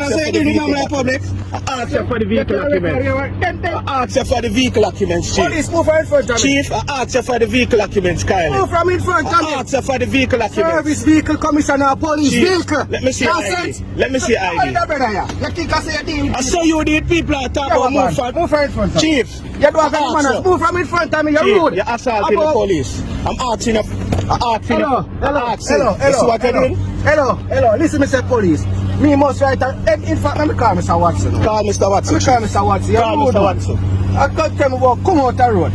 ask you for the vehicle documents. I ask you for the vehicle documents, Chief. Police, move in front of me. Chief, I ask you for the vehicle documents, Kyle. Move from in front of me. I ask you for the vehicle documents. Service vehicle, commissioner, police Chief, vehicle. let me see ID. Let me see ID. You think I say a deal? I saw you did people are talking about move from. Move from in front of me. Chief, You don't have any manners. Move from in front of me. You're rude. You're assaulting the police. I'm asking you. Hello. This is what you're doing? Hello. Listen, Mr. Police. Me must write in fact, let me call Mr. Watson. Call Mr. Watson. Call Mr. Watson. Call Mr. Watson. I can't tell me about come out the road.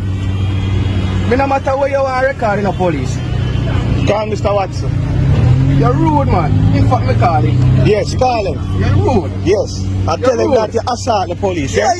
Me no matter where you are recording the police. Call Mr. Watson. You're rude, man. In fact, me call him. Yes, call him. You're rude. Yes. I tell him that you assault the police. Yeah.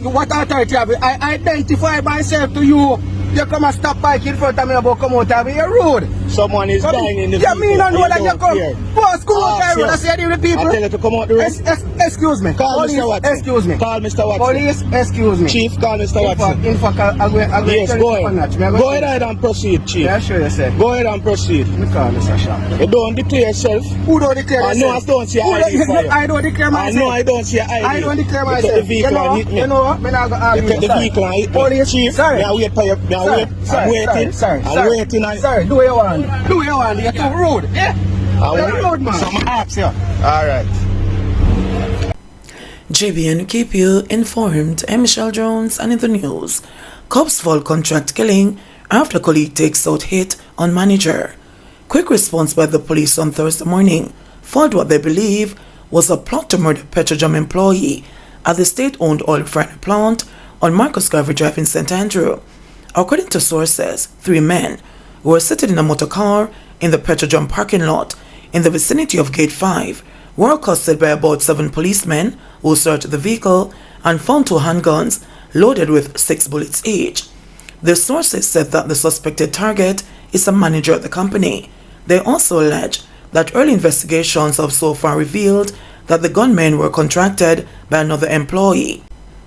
What authority have I identify myself to you. You come and stop bike in front of me about come out of me. You're rude. Someone is dying in the vehicle. You mean I know that you come. Boss, come out the road and say deal with people. I tell you to come out the road. Excuse me. Call Police, Mr. Watson. excuse me. Call Mr. Watson. Police, excuse me. Chief, call Mr. Watson. In fact, I'm going yes, to go ahead. Go ahead and proceed, Chief. Yeah, sure you said. Go ahead and proceed. Me call Mr. Shaw. You don't declare yourself. Who don't declare I know I don't see ID for you. I don't declare myself. I know I don't see ID. I don't declare myself. You take the vehicle and hit me. You know what? Me not gonna argue. You take the vehicle and hit me. Police, Chief, sorry. I'm waiting for you. I'm waiting. Sorry, do what you want. Do what you want. You're too rude. Yeah. You're rude, man. So I'm asking you. Alright. JBNN keep you informed. I'm Michelle Jones, and in the news, cops fall contract killing after colleague takes out hit on manager. Quick response by the police on Thursday morning found what they believe was a plot to murder Petrojam employee at the state-owned oil refinery plant on Marcus Garvey Drive in St. Andrew. According to sources, 3 men who were sitting in a motor car in the Petrojam parking lot in the vicinity of Gate 5 were accosted by about 7 policemen who searched the vehicle and found 2 handguns loaded with 6 bullets each. The sources said that the suspected target is a manager at the company. They also allege that early investigations have so far revealed that the gunmen were contracted by another employee.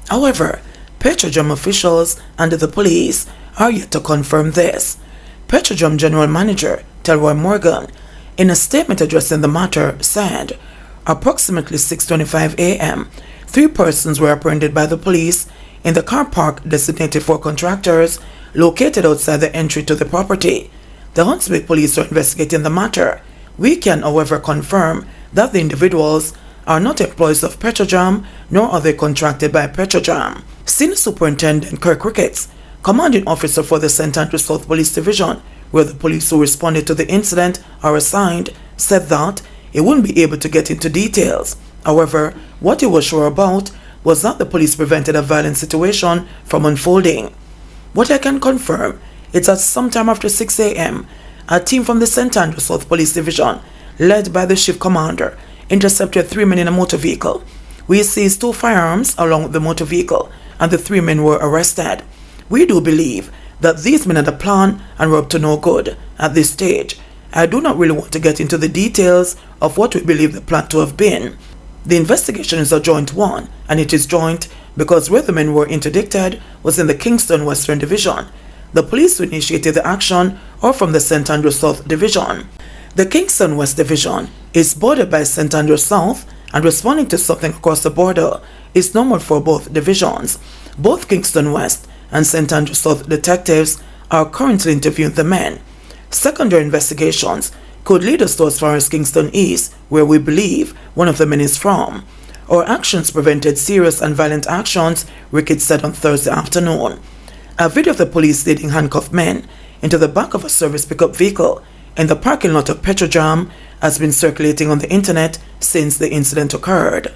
However, Petrojam officials and the police are yet to confirm this. Petrojam General Manager Telroy Morgan, in a statement addressing the matter, said, approximately 6:25 a.m., 3 persons were apprehended by the police in the car park designated for contractors located outside the entry to the property. The Huntsville police are investigating the matter. We can, however, confirm that the individuals are not employees of Petrojam, nor are they contracted by Petrojam. Senior Superintendent Kirk Ricketts, commanding officer for the St. Andrew South Police Division, where the police who responded to the incident are assigned, said that he wouldn't be able to get into details. However, what he was sure about was that the police prevented a violent situation from unfolding. What I can confirm is that sometime after 6 a.m., a team from the St. Andrew South Police Division, led by the shift commander, intercepted 3 men in a motor vehicle. We seized 2 firearms along with the motor vehicle, and the 3 men were arrested. We do believe that these men had a plan and were up to no good. At this stage, I do not really want to get into the details of what we believe the plan to have been. The investigation is a joint one, and it is joint because where the men were interdicted was in the Kingston Western Division. The police who initiated the action are from the St. Andrew South Division. The Kingston West Division is bordered by St. Andrew South, and responding to something across the border is normal for both divisions. Both Kingston West and St. Andrew South detectives are currently interviewing the men. Secondary investigations could lead us to as far as Kingston East, where we believe one of the men is from. Our actions prevented serious and violent actions, Ricketts said on Thursday afternoon. A video of the police leading handcuffed men into the back of a service pickup vehicle in the parking lot of Petrojam has been circulating on the internet since the incident occurred.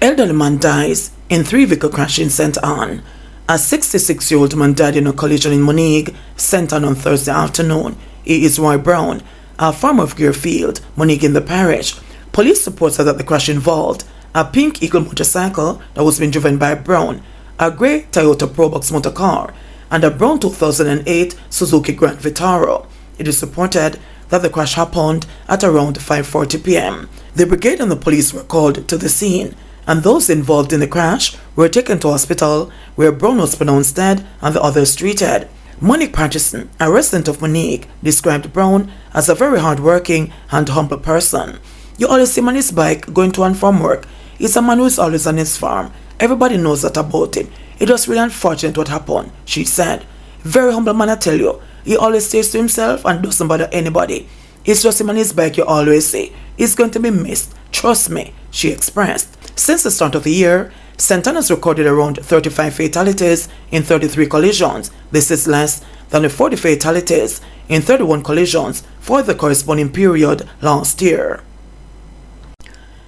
Elderly man dies in 3-vehicle crash in St. Anne. A 66-year-old man died in a collision in Monique, St. Anne on Thursday afternoon. He is Roy Brown, a farmer of Gearfield, Monique in the parish. Police reports that the crash involved a pink Eagle motorcycle that was being driven by Brown, a grey Toyota Probox motor car, and a brown 2008 Suzuki Grand Vitara. It is reported that the crash happened at around 5:40 p.m. The brigade and the police were called to the scene, and those involved in the crash were taken to hospital, where Brown was pronounced dead and the others treated. Monique Patterson, a resident of Monique, described Brown as a very hard-working and humble person. You always see him on his bike going to and from work. He's a man who is always on his farm. Everybody knows that about him. It was really unfortunate what happened, she said. Very humble man, I tell you. He always stays to himself and doesn't bother anybody. It's just him on his bike, you always say. He's going to be missed. Trust me, she expressed. Since the start of the year, Santana's recorded around 35 fatalities in 33 collisions. This is less than the 40 fatalities in 31 collisions for the corresponding period last year.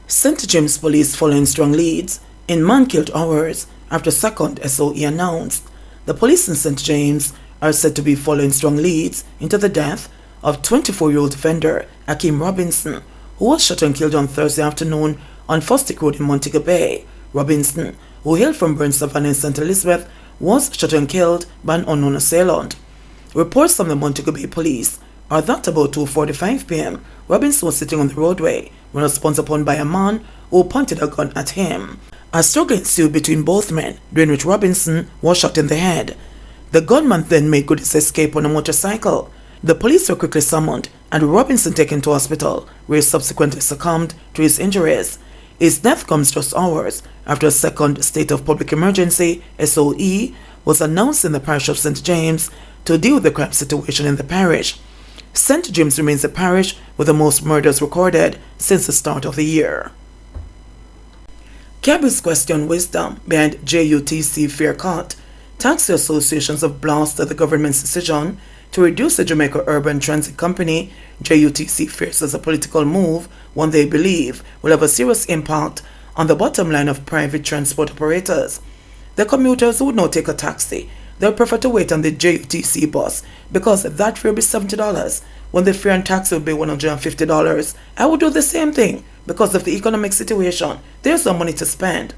St. James Police following strong leads in man killed hours after second SOE announced. The police in St. James are said to be following strong leads into the death of 24-year-old offender Akeem Robinson, who was shot and killed on Thursday afternoon on Fosdick Road in Montego Bay. Robinson, who hailed from Burn Savannah in St. Elizabeth, was shot and killed by an unknown assailant. Reports from the Montego Bay police are that about 2:45 p.m., Robinson was sitting on the roadway when was pounced upon by a man who pointed a gun at him. A struggle ensued between both men, during which Robinson was shot in the head. The gunman then made good his escape on a motorcycle. The police were quickly summoned and Robinson taken to hospital, where he subsequently succumbed to his injuries. His death comes just hours after a second state of public emergency, SOE, was announced in the parish of St. James to deal with the crime situation in the parish. St. James remains the parish with the most murders recorded since the start of the year. Cabbies question wisdom behind JUC Fair cut. Taxi associations have blasted the government's decision to reduce the Jamaica Urban Transit Company, JUC Fair, as a political move, one they believe will have a serious impact on the bottom line of private transport operators. The commuters who would not take a taxi, they'll prefer to wait on the JUC bus because that fare will be $70 when the fare and taxi will be $150. I would do the same thing because of the economic situation. There's no money to spend.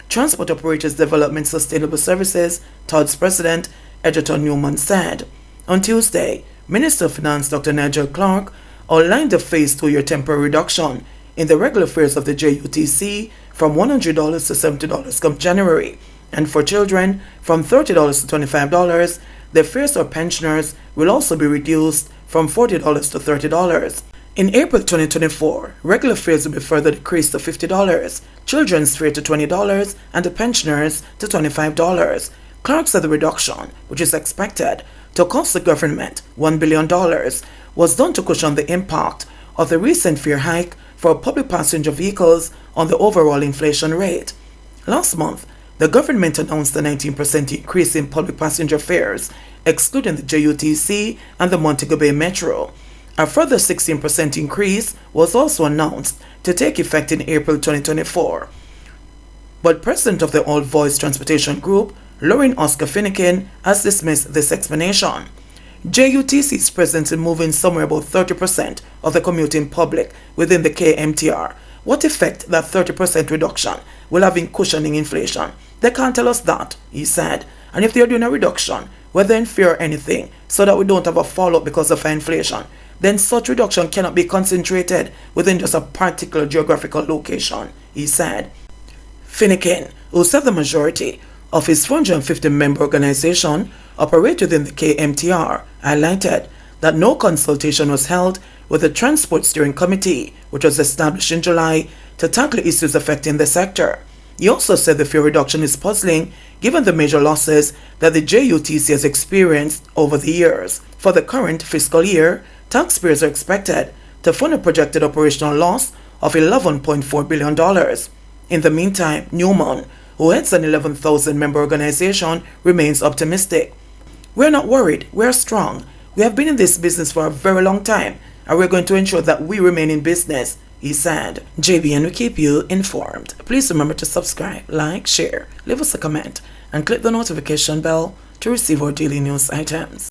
Transport Operators Development Sustainable Services, TOD's president, Edgerton Newman, said. On Tuesday, Minister of Finance Dr. Nigel Clark outlined a phase 2-year temporary reduction in the regular fares of the JUC from $100 to $70 come January, and for children from $30 to $25, the fares for pensioners will also be reduced from $40 to $30. In April 2024, regular fares will be further decreased to $50, children's fare to $20, and the pensioners to $25. Clark said the reduction, which is expected to cost the government $1 billion, was done to cushion the impact of the recent fare hike for public passenger vehicles on the overall inflation rate. Last month, the government announced a 19% increase in public passenger fares, excluding the JUC and the Montego Bay Metro. A further 16% increase was also announced to take effect in April 2024. But president of the All Voice Transportation Group, Lauren Oscar Finnegan, has dismissed this explanation. JUC is presently moving somewhere about 30% of the commuting public within the KMTR. What effect that 30% reduction will have in cushioning inflation? They can't tell us that, he said. And if they are doing a reduction, whether in fare or anything, so that we don't have a fallout because of inflation, then such reduction cannot be concentrated within just a particular geographical location, he said. Finnegan, who said the majority of his 450-member organization operate within the KMTR, highlighted that no consultation was held with the Transport Steering Committee, which was established in July to tackle issues affecting the sector. He also said the fare reduction is puzzling given the major losses that the JUC has experienced over the years. For the current fiscal year, taxpayers are expected to fund a projected operational loss of $11.4 billion. In the meantime, Newman, who heads an 11,000-member organization, remains optimistic. We're not worried, we're strong. We have been in this business for a very long time, and we're going to ensure that we remain in business, he said. JBN will keep you informed. Please remember to subscribe, like, share, leave us a comment, and click the notification bell to receive our daily news items.